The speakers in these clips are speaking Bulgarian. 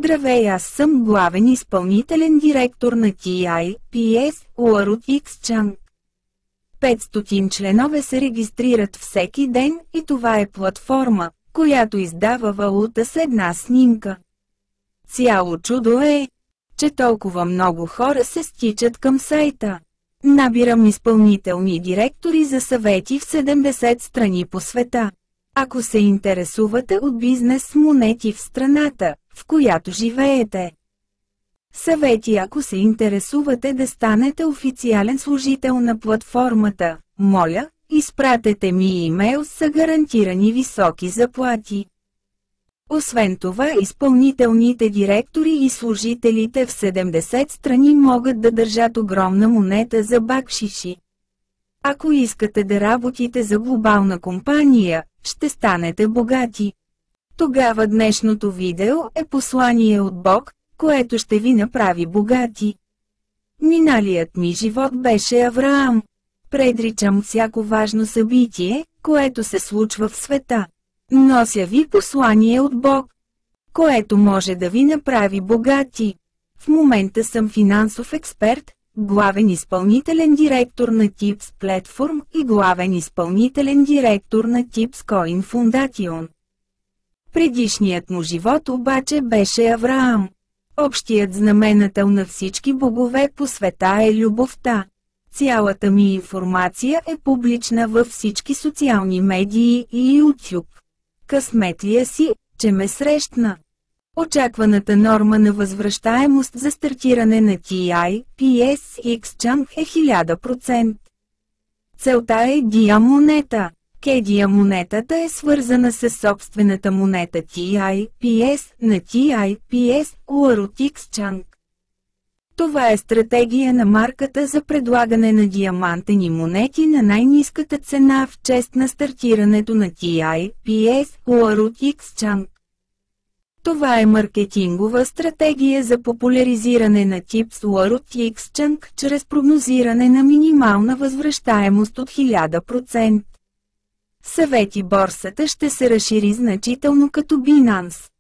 Здравей, аз съм главен изпълнителен директор на TIPS World Exchange. 500 членове се регистрират всеки ден и това е платформа, която издава валута с една снимка. Цяло чудо е, че толкова много хора се стичат към сайта. Набирам изпълнителни директори за съвети в 70 страни по света. Ако се интересувате от бизнес с монети в страната, в която живеете. Съвети, ако се интересувате да станете официален служител на платформата, моля, изпратете ми имейл с гарантирани високи заплати. Освен това, изпълнителните директори и служителите в 70 страни могат да държат огромна монета за бакшиши. Ако искате да работите за глобална компания, ще станете богати. Тогава днешното видео е послание от Бог, което ще ви направи богати. Миналият ми живот беше Авраам. Предричам всяко важно събитие, което се случва в света. Нося ви послание от Бог, което може да ви направи богати. В момента съм финансов експерт, главен изпълнителен директор на Tips Platform и главен изпълнителен директор на Tips Coin Foundation. Предишният му живот обаче беше Авраам. Общият знаменател на всички богове по света е любовта. Цялата ми информация е публична във всички социални медии и YouTube. Късметлия си, че ме срещна. Очакваната норма на възвръщаемост за стартиране на TIPS Exchange е 1000%. Целта е DIA монета. DIA монетата е свързана с собствената монета TIPS на TIPS World Exchange. Това е стратегия на марката за предлагане на диамантени монети на най-ниската цена в чест на стартирането на TIPS World Exchange. Това е маркетингова стратегия за популяризиране на Tips World Exchange чрез прогнозиране на минимална възвръщаемост от 1000%. Съвети, борсата ще се разшири значително като Binance.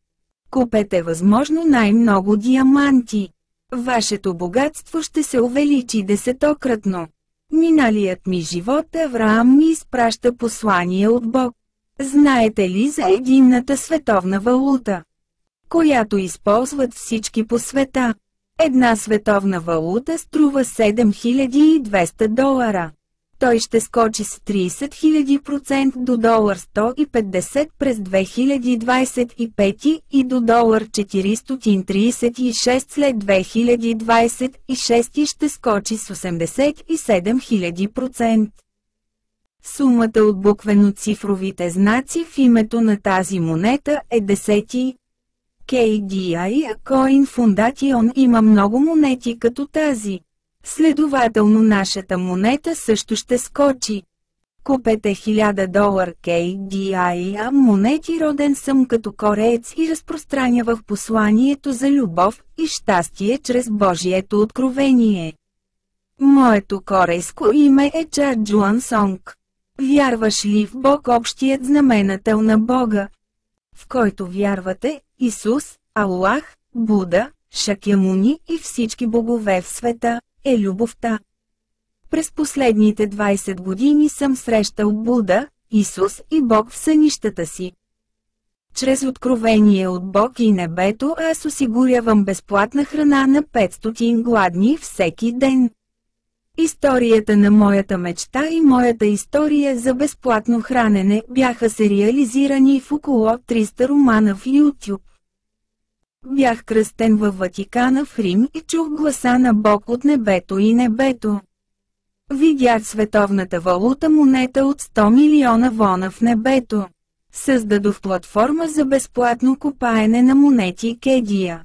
Купете възможно най-много диаманти. Вашето богатство ще се увеличи десетократно. Миналият ми живот Авраам ми изпраща послание от Бог. Знаете ли за единната световна валута, която използват всички по света? Една световна валута струва $7200. Той ще скочи с 30 000% до $150 през 2025 и до $436 след 2026 и ще скочи с 87 000%. Сумата от буквено-цифровите знаци в името на тази монета е 10. KDI Coin Foundation има много монети като тази. Следователно нашата монета също ще скочи. Купете $1000 KDI монети. Роден съм като кореец и разпространявах посланието за любов и щастие чрез Божието откровение. Моето корейско име е Чарджуан Сонг. Вярваш ли в Бог, общият знаменател на Бога, в който вярвате, Исус, Аллах, Буда, Шакямуни и всички богове в света, е любовта. През последните 20 години съм срещал Буда, Исус и Бог в сънищата си. Чрез откровение от Бог и небето аз осигурявам безплатна храна на 500 гладни всеки ден. Историята на моята мечта и моята история за безплатно хранене бяха сериализирани в около 300 романа в YouTube. Бях кръстен във Ватикана в Рим и чух гласа на Бог от небето и небето. Видях световната валута монета от 100 милиона вона в небето. Създадох платформа за безплатно копаене на монети KDIA.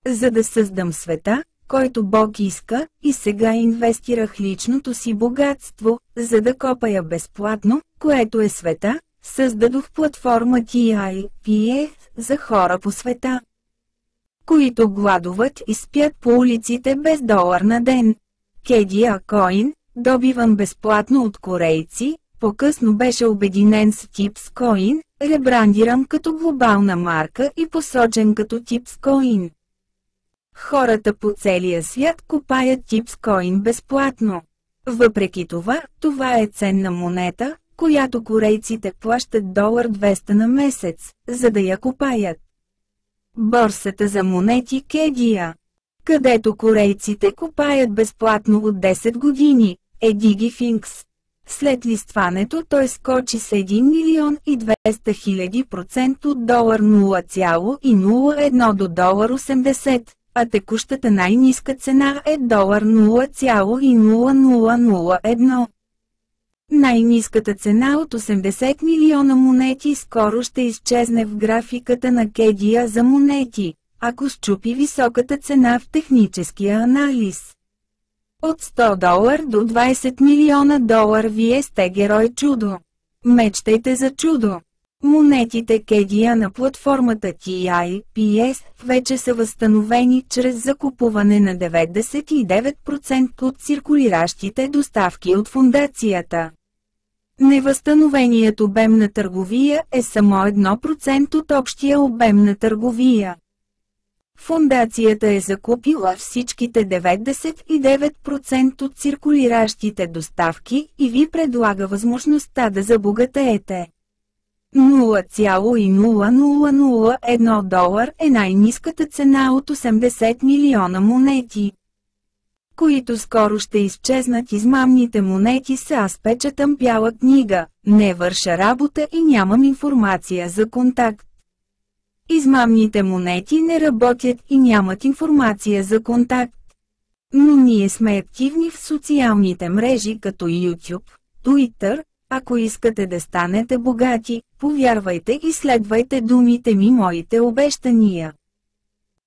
За да създам света, който Бог иска, и сега инвестирах личното си богатство, за да копая безплатно, което е света, създадох платформа TIPS за хора по света, които гладуват и спят по улиците без $1 на ден. KDIA Coin, добиван безплатно от корейци, по-късно беше обединен с Tips Coin, ребрандиран като глобална марка и посочен като TipsCoin. Хората по целия свят купаят TipsCoin безплатно. Въпреки това, това е ценна монета, която корейците плащат $200 на месец, за да я купаят. Борсата за монети Кедия, където корейците купаят безплатно от 10 години, е DigiFinx. След листването той скочи с 1 200 000% от $0,01 до $80, а текущата най-ниска цена е $0,0001. Най-ниската цена от 80 милиона монети скоро ще изчезне в графиката на Кедия за монети, ако счупи високата цена в техническия анализ. От $100 до $20 милиона вие сте герой чудо. Мечтайте за чудо. Монетите Кедия на платформата TIPS вече са възстановени чрез закупуване на 99% от циркулиращите доставки от фондацията. Невъзстановеният обем на търговия е само 1% от общия обем на търговия. Фондацията е закупила всичките 99% от циркулиращите доставки и ви предлага възможността да забогатеете. $0,0001 е най-ниската цена от 80 милиона монети, които скоро ще изчезнат. Измамните монети са: аз печатам бяла книга, не върша работа и нямам информация за контакт. Измамните монети не работят и нямат информация за контакт. Но ние сме активни в социалните мрежи като YouTube, Twitter. Ако искате да станете богати, повярвайте и следвайте думите ми, моите обещания.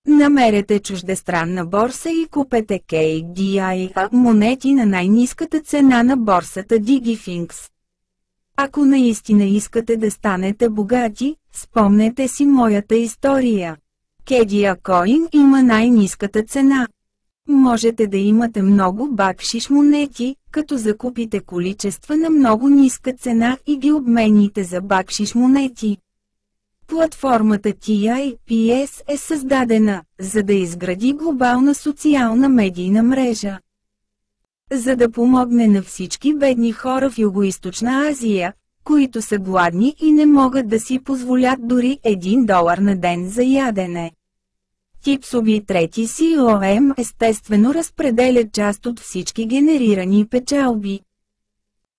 Намерете чуждестранна борса и купете KDI монети на най-ниската цена на борсата DigiFinx. Ако наистина искате да станете богати, спомнете си моята история. Кедия Coin има най-ниската цена. Можете да имате много бакшиш монети, като закупите количества на много ниска цена и ги обмените за бакшиш монети. Платформата TIPS е създадена, за да изгради глобална социална медийна мрежа. За да помогне на всички бедни хора в Югоизточна Азия, които са гладни и не могат да си позволят дори $1 на ден за ядене. TipsObi 3 COM естествено разпределят част от всички генерирани печалби,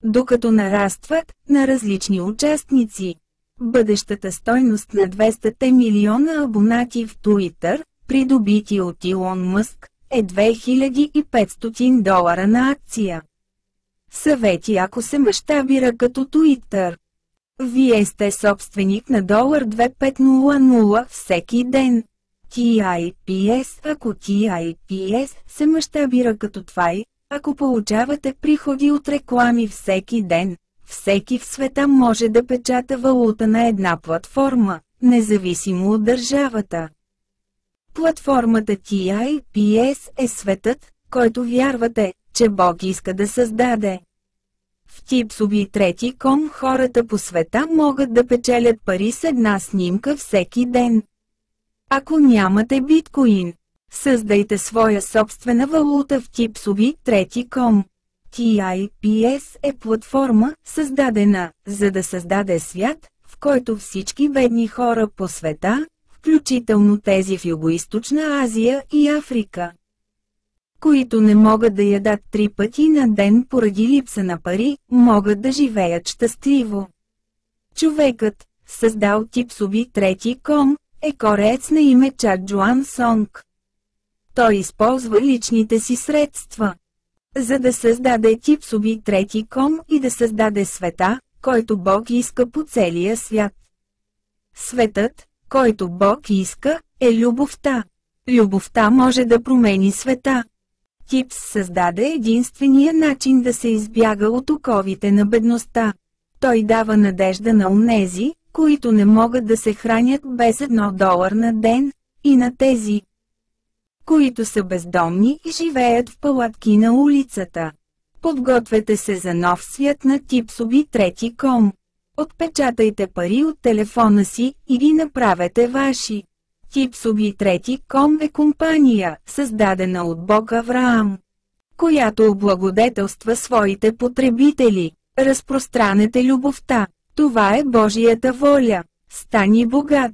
докато нарастват, на различни участници. Бъдещата стойност на 200 милиона абонати в Twitter, придобити от Илон Мъск, е $2500 на акция. Съвети: ако се мащабира като Twitter, вие сте собственик на $2500 всеки ден. TIPS. Ако TIPS се мащабира като това, ако получавате приходи от реклами всеки ден, всеки в света може да печата валута на една платформа, независимо от държавата. Платформата TIPS е светът, който вярвате, че Бог иска да създаде. В TipsObi 3.com хората по света могат да печелят пари с една снимка всеки ден. Ако нямате биткоин, създайте своя собствена валута в TipsObi 3.com. TIPS е платформа, създадена, за да създаде свят, в който всички бедни хора по света, включително тези в Югоизточна Азия и Африка, които не могат да ядат 3 пъти на ден поради липса на пари, могат да живеят щастливо. Човекът, създал TipsObi 3.com, е кореец на име Чак Джоан Сонг. Той използва личните си средства, за да създаде TipsObi 3.com и да създаде света, който Бог иска по целия свят. Светът, който Бог иска, е любовта. Любовта може да промени света. Типс създаде единствения начин да се избяга от оковите на бедността. Той дава надежда на онези, които не могат да се хранят без $1 на ден, и на тези, които са бездомни и живеят в палатки на улицата. Подгответе се за нов свят на TipsObi 3.com. Отпечатайте пари от телефона си и ги направете ваши. Tipsobi3.com е компания, създадена от Бог Авраам, която облагодетелства своите потребители. Разпространете любовта. Това е Божията воля. Стани богат.